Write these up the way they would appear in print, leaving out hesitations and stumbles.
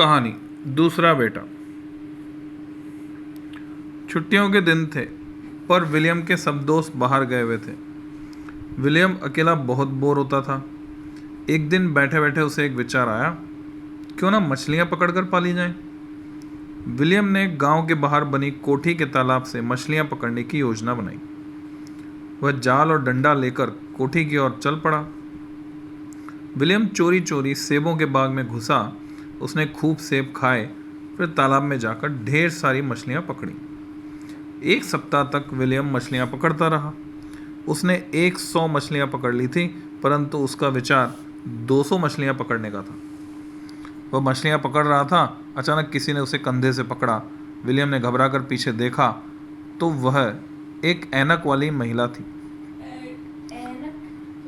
कहानी दूसरा बेटा। छुट्टियों के दिन थे पर विलियम के सब दोस्त बाहर गए हुए थे। विलियम अकेला बहुत बोर होता था। एक दिन बैठे बैठे उसे एक विचार आया, क्यों ना मछलियां पकड़कर पाली जाएं। विलियम ने गांव के बाहर बनी कोठी के तालाब से मछलियां पकड़ने की योजना बनाई। वह जाल और डंडा लेकर कोठी की ओर चल पड़ा। विलियम चोरी चोरी सेबों के बाग में घुसा। उसने खूब सेब खाए, फिर तालाब में जाकर ढेर सारी मछलियां पकड़ी। एक सप्ताह तक विलियम मछलियां पकड़ता रहा। उसने 100 मछलियां पकड़ ली थी, परंतु उसका विचार 200 मछलियां पकड़ने का था। वह मछलियां पकड़ रहा था, अचानक किसी ने उसे कंधे से पकड़ा। विलियम ने घबराकर पीछे देखा तो वह एक ऐनक वाली महिला थी।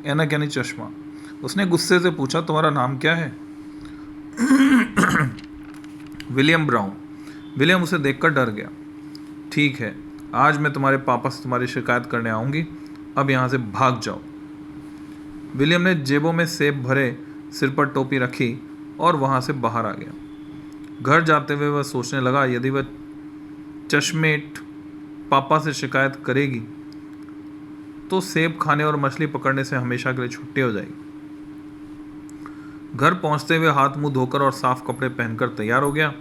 ऐनक यानी चश्मा। उसने गुस्से से पूछा, तुम्हारा नाम क्या है? William brown. विलियम उसे देखकर डर गया। ठीक है, आज मैं तुम्हारे पापा से तुम्हारी शिकायत करने आऊंगी। अब यहाँ से भाग जाओ। विलियम ने जेबों में सेब भरे, सिर पर टोपी रखी और वहाँ से बाहर आ गया। घर जाते हुए वह सोचने लगा, यदि वह चश्मेट पापा से शिकायत करेगी तो सेब खाने और मछली पकड़ने से हमेशा के लिए छुट्टी हो जाएगी। घर पहुंचते हुए हाथ मुंह धोकर और साफ कपड़े पहनकर तैयार हो गया।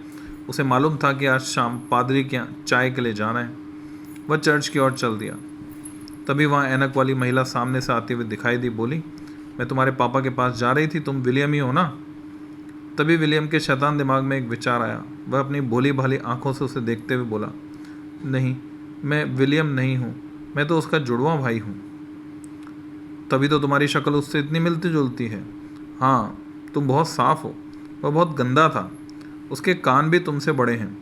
उसे मालूम था कि आज शाम पादरी के यहाँ चाय के लिए जाना है। वह चर्च की ओर चल दिया। तभी वहाँ ऐनक वाली महिला सामने से आती हुई दिखाई दी। बोली, मैं तुम्हारे पापा के पास जा रही थी, तुम विलियम ही हो ना? तभी विलियम के शैतान दिमाग में एक विचार आया। वह अपनी भोली भाली आंखों से उसे देखते हुए बोला, नहीं, मैं विलियम नहीं हूँ, मैं तो उसका जुड़वा भाई हूँ। तभी तो तुम्हारी शक्ल उससे इतनी मिलती जुलती है। हाँ, तुम बहुत साफ हो। वह बहुत गंदा था, उसके कान भी तुमसे बड़े हैं।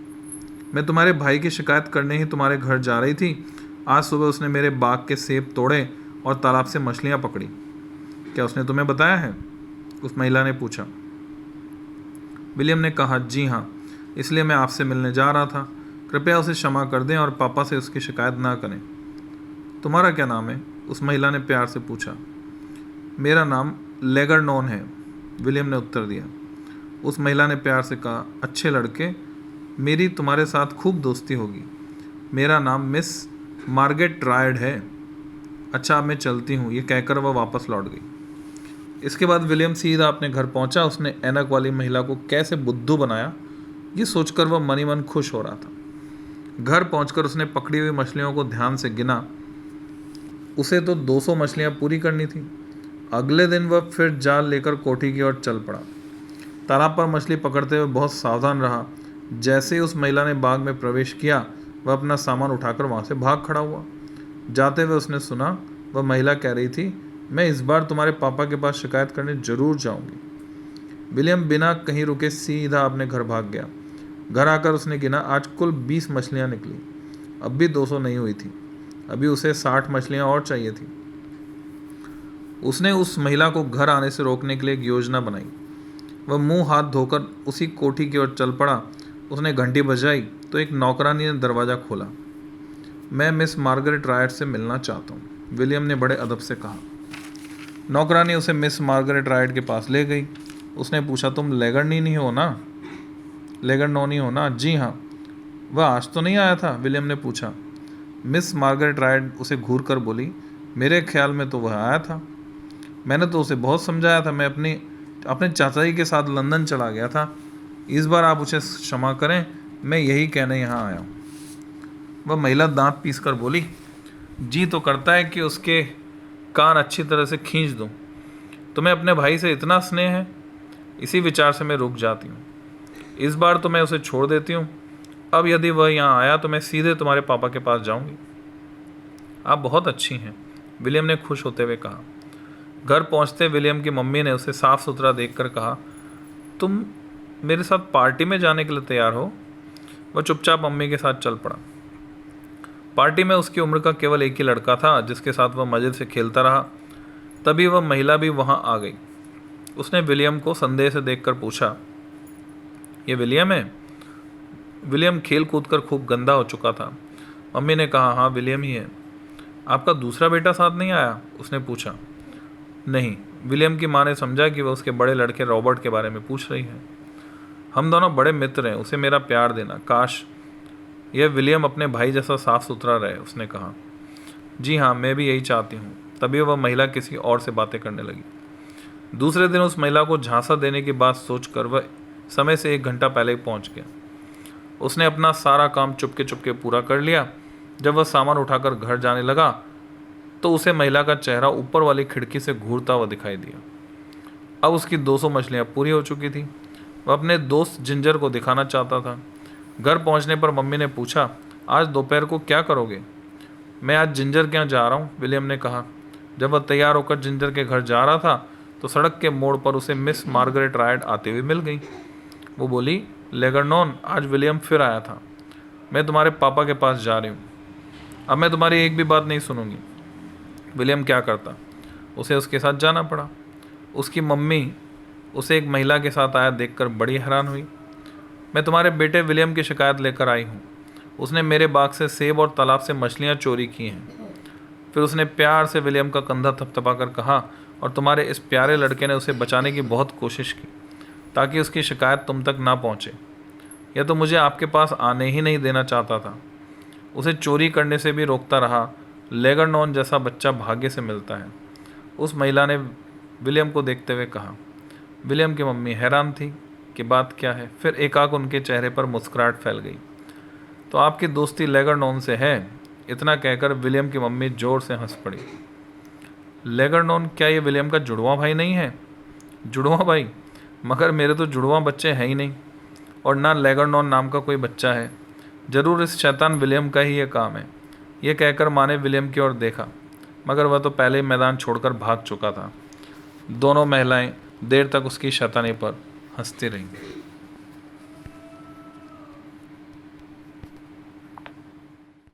मैं तुम्हारे भाई की शिकायत करने ही तुम्हारे घर जा रही थी। आज सुबह उसने मेरे बाग के सेब तोड़े और तालाब से मछलियाँ पकड़ी। क्या उसने तुम्हें बताया है? उस महिला ने पूछा। विलियम ने कहा, जी हाँ, इसलिए मैं आपसे मिलने जा रहा था। कृपया उसे क्षमा कर दें और पापा से उसकी शिकायत ना करें। तुम्हारा क्या नाम है? उस महिला ने प्यार से पूछा। मेरा नाम लेगरनोन है, विलियम ने उत्तर दिया। उस महिला ने प्यार से कहा, अच्छे लड़के, मेरी तुम्हारे साथ खूब दोस्ती होगी। मेरा नाम मिस मार्गरेट रायड है। अच्छा, अब मैं चलती हूँ। ये कहकर वह वापस लौट गई। इसके बाद विलियम सीधा अपने घर पहुंचा। उसने ऐनक वाली महिला को कैसे बुद्धू बनाया, ये सोचकर वह मन ही मन खुश हो रहा था। घर पहुंचकर उसने पकड़ी हुई मछलियों को ध्यान से गिना। उसे तो 200 मछलियाँ पूरी करनी थी। अगले दिन वह फिर जाल लेकर कोठी की ओर चल पड़ा। तालाब पर मछली पकड़ते हुए बहुत सावधान रहा। जैसे ही उस महिला ने बाग में प्रवेश किया, वह अपना सामान उठाकर वहाँ से भाग खड़ा हुआ। जाते हुए उसने सुना वह महिला कह रही थी, मैं इस बार तुम्हारे पापा के पास शिकायत करने जरूर जाऊंगी। विलियम बिना कहीं रुके सीधा अपने घर भाग गया। घर आकर उसने गिना, आज कुल 20 मछलियाँ निकली। अब भी 200 नहीं हुई थी। अभी उसे 60 मछलियाँ और चाहिए थी। उसने उस महिला को घर आने से रोकने के लिए एक योजना बनाई। वह मुंह हाथ धोकर उसी कोठी की ओर चल पड़ा। उसने घंटी बजाई तो एक नौकरानी ने दरवाज़ा खोला। मैं मिस मार्गरेट रायड से मिलना चाहता हूँ, विलियम ने बड़े अदब से कहा। नौकरानी उसे मिस मार्गरेट रायड के पास ले गई। उसने पूछा, तुम लेगरनोनी हो ना? लेगरनोनी हो ना? जी हाँ। वह आज तो नहीं आया था? विलियम ने पूछा। मिस मार्गरेट रायड उसे घूर कर बोली, मेरे ख्याल में तो वह आया था। मैंने तो उसे बहुत समझाया था। मैं अपने चाचा जी के साथ लंदन चला गया था। इस बार आप उसे क्षमा करें, मैं यही कहने यहाँ आया हूँ। वह महिला दांत पीस कर बोली, जी तो करता है कि उसके कान अच्छी तरह से खींच दूँ। तुम्हें अपने भाई से इतना स्नेह है? इसी विचार से मैं रुक जाती हूँ। इस बार तो मैं उसे छोड़ देती हूँ। अब यदि वह यहाँ आया तो मैं सीधे तुम्हारे पापा के पास जाऊँगी। आप बहुत अच्छी हैं, विलियम ने खुश होते हुए कहा। घर पहुँचते विलियम की मम्मी ने उसे साफ सुथरा देखकर कहा, तुम मेरे साथ पार्टी में जाने के लिए तैयार हो? वह चुपचाप मम्मी के साथ चल पड़ा। पार्टी में उसकी उम्र का केवल एक ही लड़का था, जिसके साथ वह मजे से खेलता रहा। तभी वह महिला भी वहाँ आ गई। उसने विलियम को संदेह से देखकर पूछा, ये विलियम है? विलियम खेल कूद कर खूब गंदा हो चुका था। मम्मी ने कहा, हाँ, विलियम ही है। आपका दूसरा बेटा साथ नहीं आया? उसने पूछा। नहीं। विलियम की माँ ने समझा कि वह उसके बड़े लड़के रॉबर्ट के बारे में पूछ रही है। हम दोनों बड़े मित्र हैं, उसे मेरा प्यार देना। काश यह विलियम अपने भाई जैसा साफ सुथरा रहे, उसने कहा। जी हाँ, मैं भी यही चाहती हूँ। तभी वह महिला किसी और से बातें करने लगी। दूसरे दिन उस महिला को झांसा देने की बात सोचकर वह समय से 1 घंटा पहले ही पहुँच गया। उसने अपना सारा काम चुपके चुपके पूरा कर लिया। जब वह सामान उठाकर घर जाने लगा तो उसे महिला का चेहरा ऊपर वाली खिड़की से घूरता हुआ दिखाई दिया। अब उसकी 200 मछलियाँ पूरी हो चुकी थी। वह अपने दोस्त जिंजर को दिखाना चाहता था। घर पहुंचने पर मम्मी ने पूछा, आज दोपहर को क्या करोगे? मैं आज जिंजर के यहाँ जा रहा हूँ, विलियम ने कहा। जब वह तैयार होकर जिंजर के घर जा रहा था तो सड़क के मोड़ पर उसे मिस मार्गरेट रायड आते हुए मिल गई। वो बोली, लेगरनॉन, आज विलियम फिर आया था। मैं तुम्हारे पापा के पास जा रही हूँ। अब मैं तुम्हारी एक भी बात नहीं सुनूंगी। विलियम क्या करता? उसे उसके साथ जाना पड़ा। उसकी मम्मी उसे एक महिला के साथ आया देखकर बड़ी हैरान हुई। मैं तुम्हारे बेटे विलियम की शिकायत लेकर आई हूँ। उसने मेरे बाग से सेब और तालाब से मछलियाँ चोरी की हैं। फिर उसने प्यार से विलियम का कंधा थपथपा कर कहा, और तुम्हारे इस प्यारे लड़के ने उसे बचाने की बहुत कोशिश की ताकि उसकी शिकायत तुम तक ना पहुँचे। यह तो मुझे आपके पास आने ही नहीं देना चाहता था। उसे चोरी करने से भी रोकता रहा। लेगरनॉन जैसा बच्चा भाग्य से मिलता है, उस महिला ने विलियम को देखते हुए कहा। विलियम की मम्मी हैरान थी कि बात क्या है। फिर एकाएक उनके चेहरे पर मुस्कुराहट फैल गई। तो आपकी दोस्ती लेगरनॉन से है? इतना कहकर विलियम की मम्मी जोर से हंस पड़ी। लेगरनॉन, क्या ये विलियम का जुड़वा भाई नहीं है? जुड़वा भाई? मगर मेरे तो जुड़वा बच्चे हैं ही नहीं, और ना लेगरनॉन नाम का कोई बच्चा है। ज़रूर इस शैतान विलियम का ही ये काम है। यह कहकर माँ ने विलियम की ओर देखा, मगर वह तो पहले ही मैदान छोड़कर भाग चुका था। दोनों महिलाएं देर तक उसकी शैतानी पर हंसती रहीं।